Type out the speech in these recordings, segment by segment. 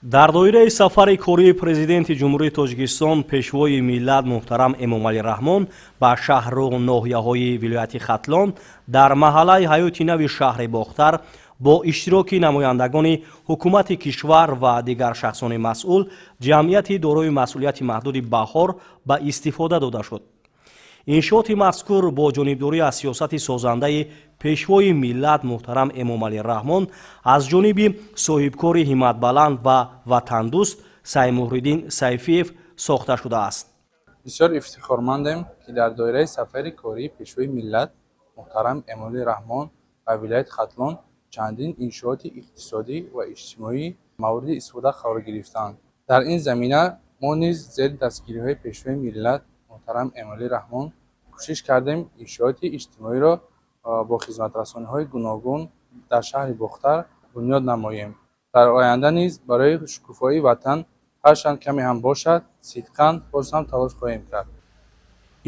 дар доираи сафари кории президенти ҷумҳурии тоҷикистон пешвои миллат муҳтарам Эмомалӣ Раҳмон ба шаҳру ноҳияҳои вилояти Хатлон дар маҳаллаи ҳаёти нави шаҳри Бохтар бо иштироки намояндагони ҳукумати кишвар ва дигар шахсони масъул ҷамъияти дорои масъулияти маҳдуди Баҳор ба истифода дода шуд. иншооти мазкур бо ҷонибдорӣ аз сиёсати созандаи пешвои миллат муҳтарам Эмомалӣ Раҳмон аз ҷониби соҳибкори ҳиматбаланд ва ватандӯст Саймуҳриддин Сайфиев сохта шудааст. бисёр ифтихормандем, ки дар доираи сафари кории пешвои миллат муҳтарам Эмомалӣ Раҳмон ба вилояти Хатлон чандин иншооти иқтисодӣ ва иҷтимоӣ мавриди истифода қарор гирифтанд. Дар ин замина мо низ зери дастгириҳои пешвои миллат муҳтарам Эмомалӣ Раҳмон кӯшиш кардем иншооти иҷтимоиро бо хизматрасониҳои гуногун дар шаҳри Бохтар бунёд намоем. дар оянда низ барои шукуфоии ватан ҳарчанд каме ҳам бошад, сидқан боз ҳам талош хоҳем кард.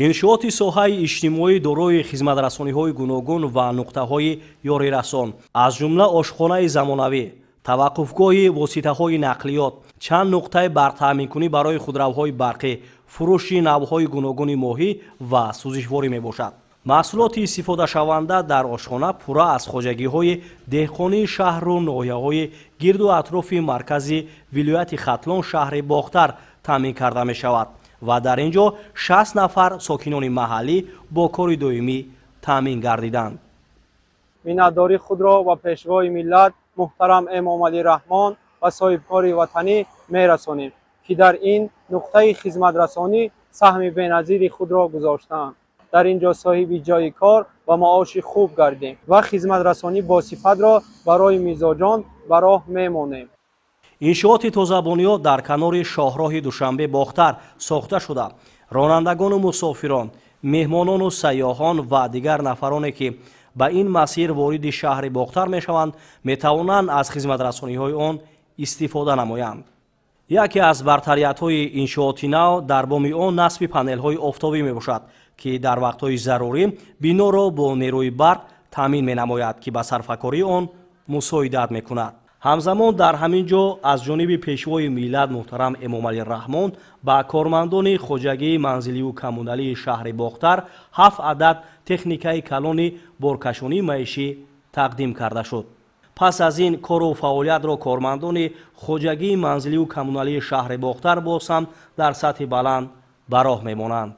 иншооти соҳаи иҷтимоӣ дорои хизматрасониҳои гуногун ва нуқтаҳои ёрирасон, аз ҷумла ошхонаи замонавӣ, таваққуфгоҳи воситаҳои нақлиёт, чанд нуқтаи бартаъминкунӣ барои худравҳои барқӣ, фурӯши навъҳои гуногуни моҳӣ ва сӯзишворӣ мебошад. маҳсулоти истифодашаванда дар ошхона пурра аз хоҷагиҳои деҳқонии шаҳру ноҳияҳои гирду атрофи маркази вилояти Хатлон шаҳри Бохтар таъмин карда мешавад ва дар ин ҷо 60 нафар сокинони маҳаллӣ бо кори доимӣ таъмин гардиданд. миннатдории худро ба пешвои миллат муҳтарам Эмомалӣ Раҳмон ва соҳибкори ватанӣ мерасонем, ки дар ин нуқтаи хизматрасонӣ саҳми беназири худро гузоштаанд. дар ин ҷо соҳиби ҷойи кор ва маоши хуб гардем ва хизматрасонӣ босифатро барои мизоҷон ба роҳ мемонем. иншооти тозабониёт дар канори шоҳроҳи Душанбе Бохтар сохта шуда ронандагону мусофирон, меҳмонону сайёҳон ва дигар нафароне ки ба ин масир вориди шаҳри Бохтар мешаванд метавонанд аз хизматрасониҳои он истифода намоянд. яке аз бартариятҳои иншооти нав дар боми он насби панелҳои офтобӣ мебошад, ки дар вақтҳои зарурӣ биноро бо нерӯи барқ таъмин менамояд, ки ба сарфакории он мусоидат мекунад. ҳамзамон дар ҳамин ҷо аз ҷониби пешвои миллат муҳтарам Эмомалӣ Раҳмон ба кормандони хоҷагии манзилию коммуналии шаҳри Бохтар 7 адад техникаи калони боркашонии маишӣ тақдим карда шуд. пас аз ин кору фаъолиятро кормандони хоҷагии манзилию коммуналии шаҳри Бохтар боз ҳам дар сатҳи баланд ба роҳ мемонанд.